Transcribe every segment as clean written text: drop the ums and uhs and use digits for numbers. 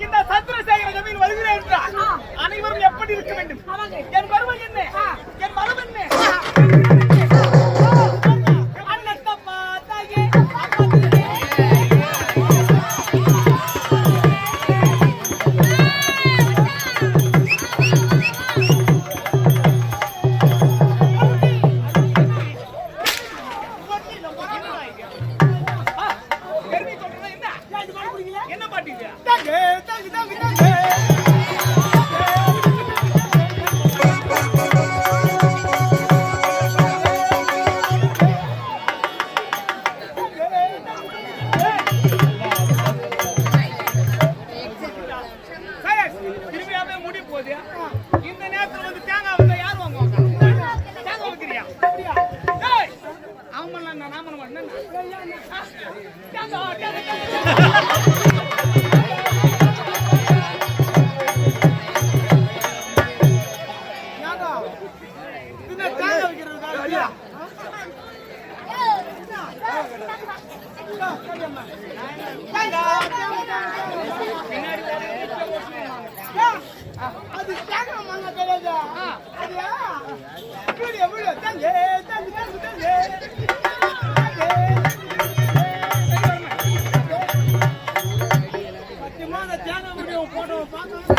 இந்த சந்திரசேகர ஜமீன் வருகிறேன் என்றால் அனைவரும் எப்படி இருக்க வேண்டும்? என் வருவம் என்ன? என் மனம் என்ன? இந்த நேரத்தில் வந்து தேங்காய் வந்து யார் வாங்குவாங்க? தேங்காய் வைக்கிறியா? அவன் நாம அது தேங்காய் மாங்க கிடையாது. அது எவ்வளோ தங்கு தங்கு தங்கு தங்கு பத்தியமான தேங்காய் முடியும் போட்டோ பார்க்கணும்.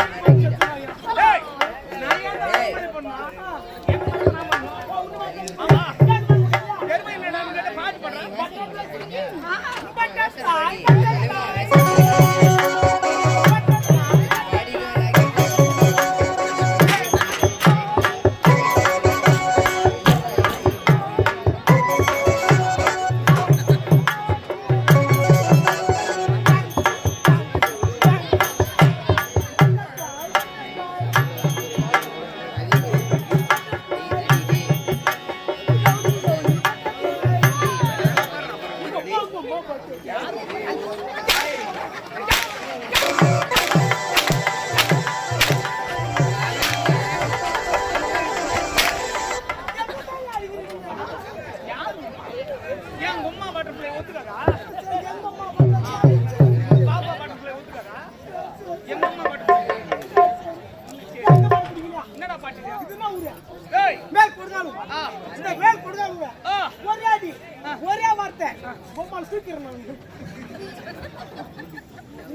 ஒரே வார்த்தை பொம்மால் தூக்கிறேன்.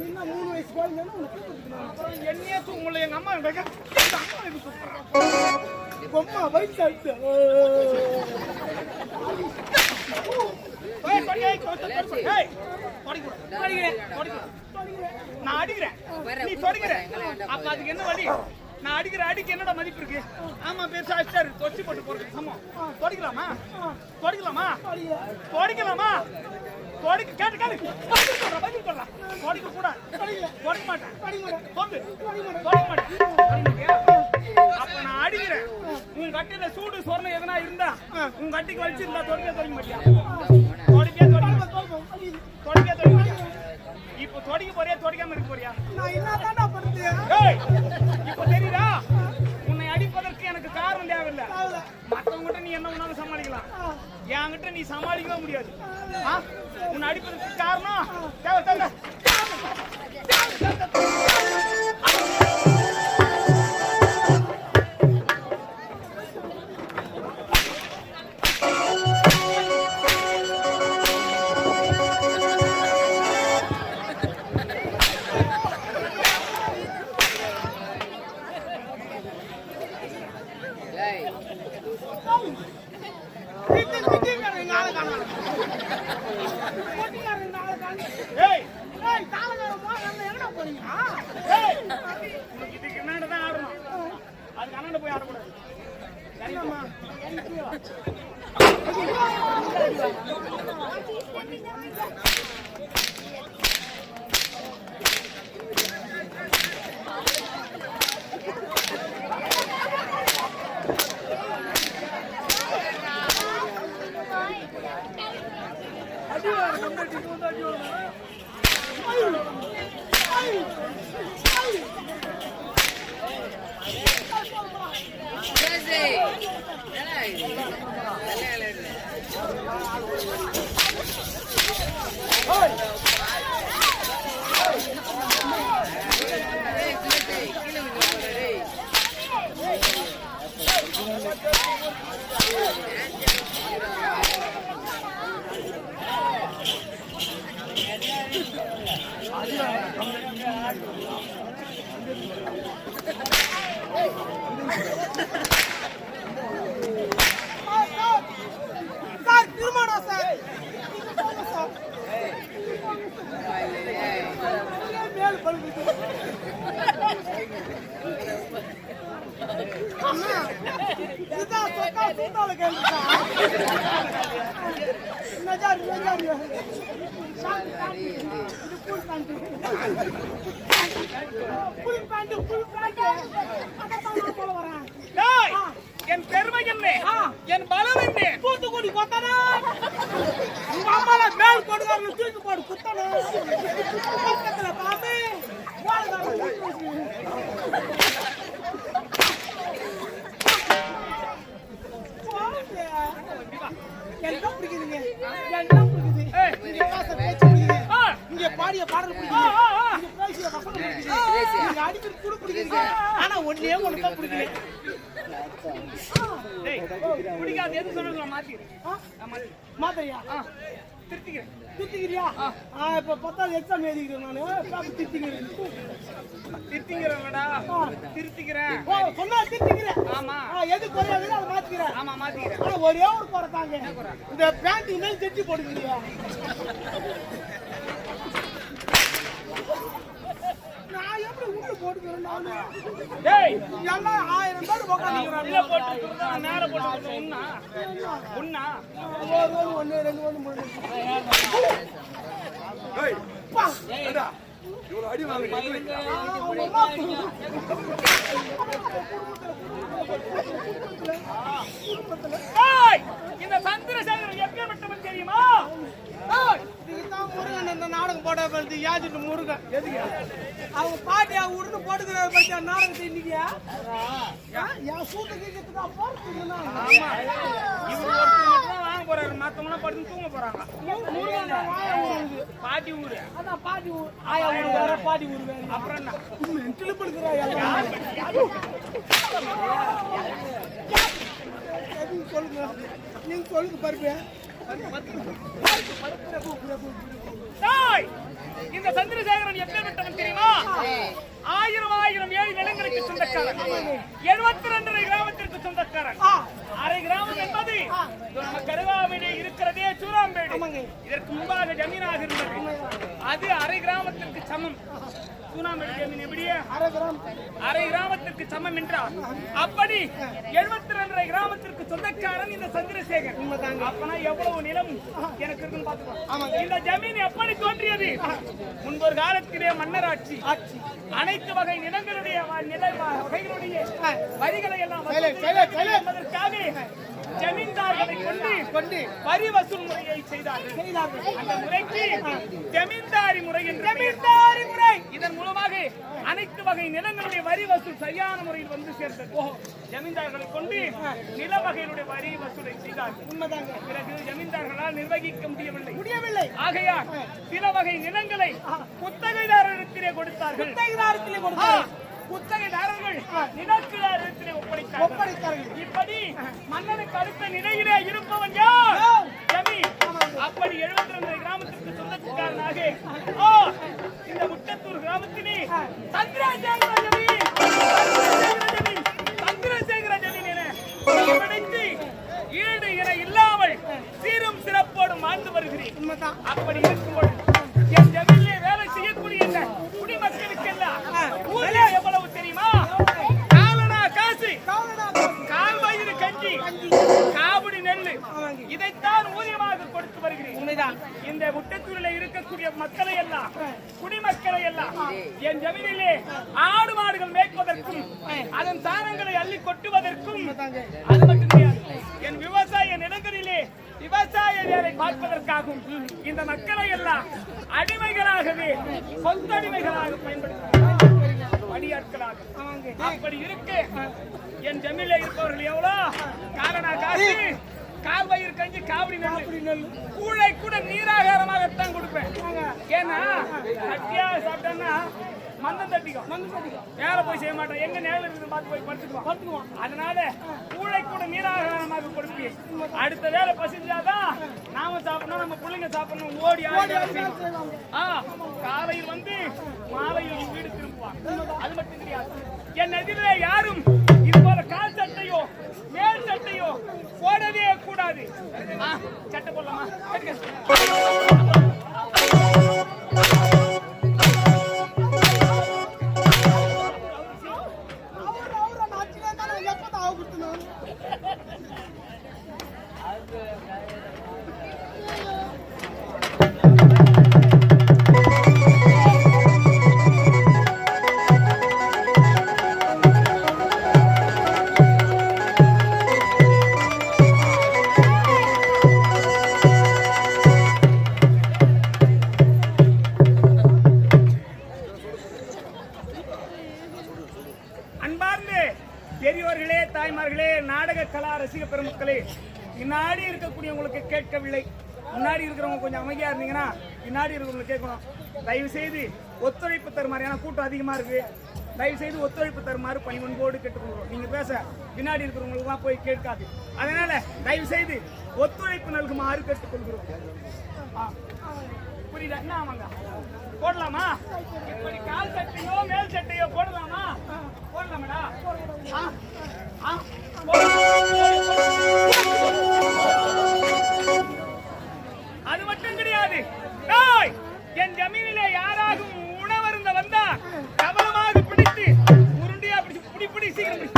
என்ன 3 வயசு என்னையே தூங்கல. எங்க அம்மா பொம்மா வயசு நான் அடிக்கிறேன், நீ தொடுகிற. அப்ப அதுக்கு என்ன வழி? நான் அடிக்கிற அடிக்கு என்னோட மதிப்பு இருக்கு? ஆமா பெருசா அடிச்சாரு, தொச்சி போட்டு போறது சமம். தொடிக்கலாமா? தொடிக்கலாமா? தொடிக்கலாமா? தொடிக்க கேட்டு கேட்டு பதில் சொல்றேன். தொடிக்க கூட தொடிக்க மாட்டேன். தொடிக்க மாட்டேன். அப்ப நான் அடிக்கிறேன். உன் கட்டில சூடு சொரணம் எதனா இருந்தா உன் கட்டிக்கு வலிச்சிருந்தா தொடிக்க மாட்டியா? தொடிக்க இப்ப தொடிக்க போறியா? தொடிக்காம இருக்க போறியா? நான் என்ன பண்ணுறேன்? இப்ப தெரியுதா? உன்னை அடிப்பதற்கு எனக்கு காரணம் தேவையில்லை. மற்றவங்கிட்ட நீ என்ன ஒன்னாலும் சமாளிக்கலாம், என்கிட்ட நீ சமாளிக்கவே முடியாது. உன்னை அடிப்பதற்கு காரணம் தேவை. இதுக்கு என்னதான் ஆடணும், அது கண்ணாண்ட போய் ஆடக்கூடாது. என் பெருமை என்ன, என் பலம் என்ன? தூத்துக்குடி கொத்தனா உங்க அம்மால மேல் கொடுக்காரங்க தூக்கி போடு குத்தனா பக்கத்துல பாம்பு எல்லாம் பிடிக்குதுங்க, எல்லாம் பிடிக்குது. இங்க பேச பேச்சு பிடிக்குது, இங்க பாடிய பாடல் பிடிக்குது, இங்க பேசிய வசனம் பிடிக்குது, இங்க அடிக்கிற குடு பிடிக்குது. ஆனா ஒன்னே ஒண்ணுதான் பிடிக்கல. பிடிக்காது எது சொல்லுங்க மாத்தி மாத்திரையா திருத்திக்கிறேன். திருத்திக்கிறியா? இப்ப 10வது எக்ஸாம் எழுதிக்கிறேன் நானு. திருத்திக்கிறேன் திருத்திக்கிறேன்டா, திருத்திக்கிறேன். சொன்னா திருத்திக்கிறேன். ஆமா. எது குறையாதுன்னு அதை மாத்திக்கிறேன். ஆமா மாத்திக்கிறேன். ஆனா ஒரே ஒரு குறை தாங்க, இந்த பேண்ட் மேல் செட்டி போடுவீங்க. நான் எப்படி உள்ள போட்டுக்கிறேன் நானு? டேய் எல்லாம் 1000 பேர் உட்காந்துக்கிறாங்க. உள்ள போட்டுக்கிறதா நேரா போட்டுக்கிறதா? உண்ணா உண்ணா ஒரு 1 2 3 ஏய் பா ஏடா இவ்வளவு அடி வாங்குறீங்க. ஏய் இந்த சந்திரசேகரன் எப்பேற்பட்டவன் தெரியுமா? ஏய் இதுதான் முருகன் இந்த நாடகம் போட வருது. யாஜிட்டு முருகன் எதுக்கு அவங்க பாட்டி அவங்க உடனே போட்டுக்கிற பத்தி நாடகத்தை இன்னைக்கு என் சூட்டு கேட்கறதுக்கு போறதுன்னா ஆமா இவரு ஒருத்தர் மட்டும் தான் வாங்க போறாரு, மத்தவங்க படுத்து தூங்க போறாங்க. முருகன் வாய ஊருது. பாட்டி ஊரு அதான் பாட்டி ஊர் ஆயா ஊர் வேற பாட்டி ஊர் வேற. அப்புறம் என்ன மென்டல் படுக்கிறா சொல்லுங்க, நீங்க சொல்லுங்க பருப்பு. டேய் இந்த சந்திரசேகரன் எப்பேற்பட்டவன் தெரியுமா? 1000 ஏழு நிலங்களுக்கு சொந்தக்காரன், 72 கிராமத்திற்கு சொந்தக்காரன். அரை கிராமம் என்பது நம்ம கருவாவிலே இருக்கிறதே சூராம்பேடு. இதற்கு முன்பாக ஜமீனாக இருந்தது, அது அரை கிராமத்திற்கு சமம். சூனாம்பேடு ஜமீன் எப்படியே அரை கிராமத்திற்கு சமம் என்றால் அப்படி 72 கிராமத்திற்கு சொந்தக்காரன் இந்த சந்திரசேகர். அப்பனா எவ்வளவு நிலம் எனக்கு இருக்குன்னு பாத்துக்கோ. இந்த ஜமீன் எப்படி தோன்றியது? முன்பொரு காலத்திலே மன்னராட்சி அனைத்து வகை நிலங்களுடைய வகைகளுடைய வரிகளை எல்லாம் என்பதற்காக ஜமீன்தார்களை கொண்டு வரி வசூல் முறையை செய்தார்கள். அந்த முறைக்கு ஜமீன்தாரி முறை என்று பெயர். இதன் மூலமாக அனைத்து வகை நிலங்களுடைய வரி வசூல் சரியான முறையில் வந்து சேர்ந்தது. ஜமீன்தார்களை கொண்டு நில வகைகளுடைய வரி வசூலை செய்தார்கள். உண்மைதாங்க. பிறகு ஜமீன்தார்களால் நிர்வகிக்க முடியவில்லை. ஆகையால் சில வகை நிலங்களை குத்தகைதாரரிடத்திலே கொடுத்தார்கள். குத்தகைதாரர்கள் நிலக்கிழாரிடத்திலே ஒப்படைத்தார்கள். இப்படி மன்னனுக்கு அடுத்த நிலையிலே இருப்பவன் யார்? ஜமீன். அப்படி 72 கிராமத்திற்கு சொந்தக்காரனாக இந்த முட்டத்தூர் கிராமத்திலே சந்திரசேகர ஜமீன் என படைத்து ஈடு என இல்லாமல் சீரும் சிறப்போடும் வாழ்ந்து வருகிறேன். அப்படி இருக்கும்போது என் ஜமீனிலே வேலை செய்யக்கூடிய குடிமக்களுக்கு எல்லாம் ஊதியம் எவ்வளவு தெரியுமா? காலனா காசு, கால் வயிறு கஞ்சி, காவடி நெல்லு, இதைத்தான் ஊதியமாக கொடுத்து வருகிறேன். இந்த முட்டத்தூரில் இருக்கக்கூடிய மக்களை எல்லாம் குடிமக்களை எல்லாம் என் ஜமீனிலே ஆடு மாடுகள் மேய்ப்பதற்கும் அதன் சாணங்களை அள்ளி கொட்டுவதற்கும் அது மட்டும் கிடையாது, என் விவசாய நிலங்களிலே விவசாய வேலை பார்ப்பதற்காகவும் இந்த மக்களை எல்லாம் அடிமைகளாகவே சொந்தடிமைகளாக பயன்படுத்துகிறார்கள், பணியாட்களாக. அப்படி இருக்கு என் ஜமீனில் இருப்பவர்கள் எவ்வளோ? காலனா காசு, கால் வயிறு கஞ்சி, காவடி நெல் கூழை கூட நீராகாரமாகத்தான் கொடுப்பேன். ஏன்னா கட்டியா சாப்பிட்டேன்னா மந்தம் தட்டிக்கும், வேற போய் செய்ய மாட்டேன். எங்க நேரம் இருக்குது பார்த்து போய் படுத்துக்குவோம். அதனால கூழை கூட நீராகாரமாக கொடுப்பேன். அடுத்த வேலை பசிச்சாதான் நாம சாப்பிடணும், நம்ம பிள்ளைங்க சாப்பிடணும். ஓடி காலையில் வந்து மாலையில் வீடு திரும்புவாங்க. அது மட்டும் கிடையாது, என் எதிரிலே யாரும் இது போல கால் சட்டையோ மேல் சட்டையோ போடவே கூடாது. சட்டை போடலாமா? பெரியோர்களே, தாய்மார்களே, நாடக கலா ரசிக பெருமக்களே, பின்னாடி இருக்கக்கூடிய உங்களுக்கு கேட்கவில்லை. முன்னாடி இருக்கிறவங்க கொஞ்சம் அமைதியா இருந்தீங்கன்னா பின்னாடி இருக்கிறவங்களுக்கு கேட்கணும். தயவு செய்து ஒத்துழைப்பு தருமாறு, ஏன்னா கூட்டம் அதிகமா இருக்கு. தயவு செய்து ஒத்துழைப்பு தருமாறு பணிவன்போடு கேட்டுக்கொள்கிறோம். நீங்க பேச பின்னாடி இருக்கிறவங்களுக்கு எல்லாம் போய் கேட்காது. அதனால தயவு செய்து ஒத்துழைப்பு நல்குமாறு கேட்டுக்கொள்கிறோம். புரியுதா? என்ன ஆமாங்க, போடலாமா? இப்படி கால் சட்டையோ மேல் சட்டையோ போடலாமா? போடலாமடா. அது மட்டும் கிடையாது, என் ஜமீனிலே யாராகும் உணவருந்த வந்தா கவனமாக பிடித்து உருண்டியா பிடி சீக்கிரம்.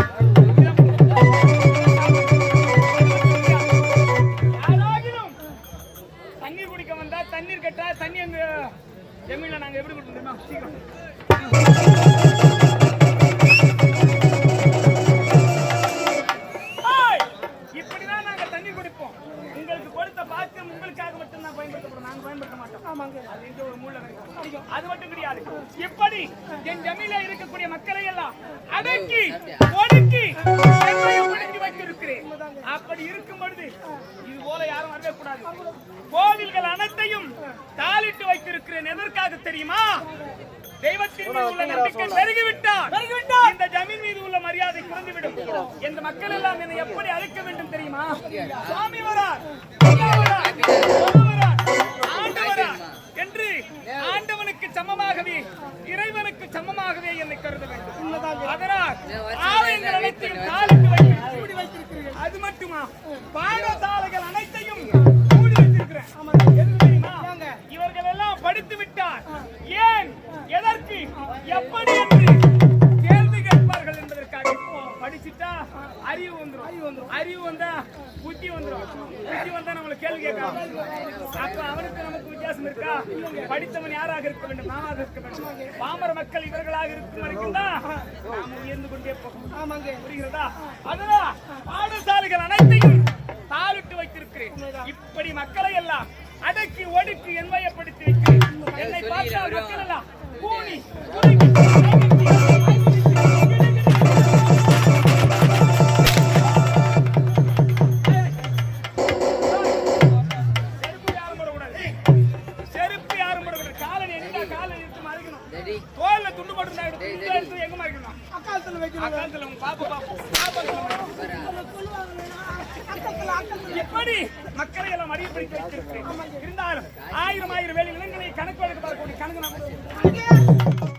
யாராகிலும் தண்ணீர் குடிக்க வந்தா தண்ணீர் கட்டா தண்ணி எங்க ஜமீன்ல நாங்க எப்படி கொடுத்துருமா? சீக்கிரம். இப்படிதான் நாங்க தண்ணி குடிப்போம். உங்களுக்கு கொடுத்த பாத்திரம் உங்களுக்காக மட்டும் தான் பயன்படுத்தப்படும், நாங்க பயன்படுத்த மாட்டோம். அது எங்க ஒரு மூல கிடைக்கும். அது மட்டும் கிடையாது, இப்படி என் ஜமீன்ல இருக்கக்கூடிய மக்களை எல்லாம் அடக்கி ஒடுக்கி வைத்திருக்கிறேன். அப்படி இருக்கும் பொழுது இது போல யாரும் வரக்கூடாது. கோவில்கள் அனைத்தையும் தாளிட்டு வைத்திருக்கிறேன். எதற்காக தெரியுமா? தெய்வத்தின் மீது உள்ள நம்பிக்கை பெருகிவிட்டால் இந்த ஜமீன் மீது உள்ள மரியாதை குறைந்துவிடும். இந்த மக்கள் எல்லாம் என்னை எப்படி அழைக்க வேண்டும் தெரியுமா? சுவாமி வரார், ஆண்டவரார் என்று ஆண்டவனுக்கு சமமாகவே இறைவனுக்கு சமமாகவே என்னை கருத வேண்டும். அதனால் ஆலயங்கள் அனைத்தையும் தாளிட்டு வைத்திருக்கிறேன். அது மட்டுமா, பாடசாலைகள் அனைத்தையும் மூடி வைத்திருக்கிறேன். எது தெரியுமா? இவர்கள் எல்லாம் படித்து விட்டார், ஏன் எதற்கு எப்படி என்று கேள்வி கேட்பார்கள் என்பதற்காக. படிச்சுட்டா அறிவு வந்துடும், அறிவு வந்தா புத்தி வந்துடும், புத்தி வந்தா நம்மளுக்கு கேள்வி கேட்கலாம். அப்ப அவனுக்கு நமக்கு வித்தியாசம் இருக்கா? படித்தவன் யாராக இருக்க வேண்டும்? நாமாக இருக்க வேண்டும். பாமர மக்கள் இவர்களாக இருக்கும் வரைக்கும் தான் நாம் உயர்ந்து கொண்டே போகும். புரிகிறதா? அதனால் பாடசாலைகள் அனைத்தையும் தாளிட்டு வைத்திருக்கிறேன். இப்படி மக்களை எல்லாம் அடக்கி ஒடுக்கி என்மையப்படுத்தி வைக்கிறேன். என்னை பார்த்தால் மக்கள் எல்லாம் கூணி செருப்பு யாரும் போடக்கூடாது. காலனி எங்க காலை எடுத்து மறைக்கணும். தோல்ல துண்டு போட்டு எடுத்து எங்க மறைக்கணும்? அக்காலத்துல வைக்கணும். அக்காலத்துல உங்க இப்படி மக்களை எல்லாம் அடிப்படைத்து வைத்திருக்கிறேன். இருந்தாலும் 1000 வேலை இளைஞர்களை கணக்கு வழக்கு பார்க்க கணக்கு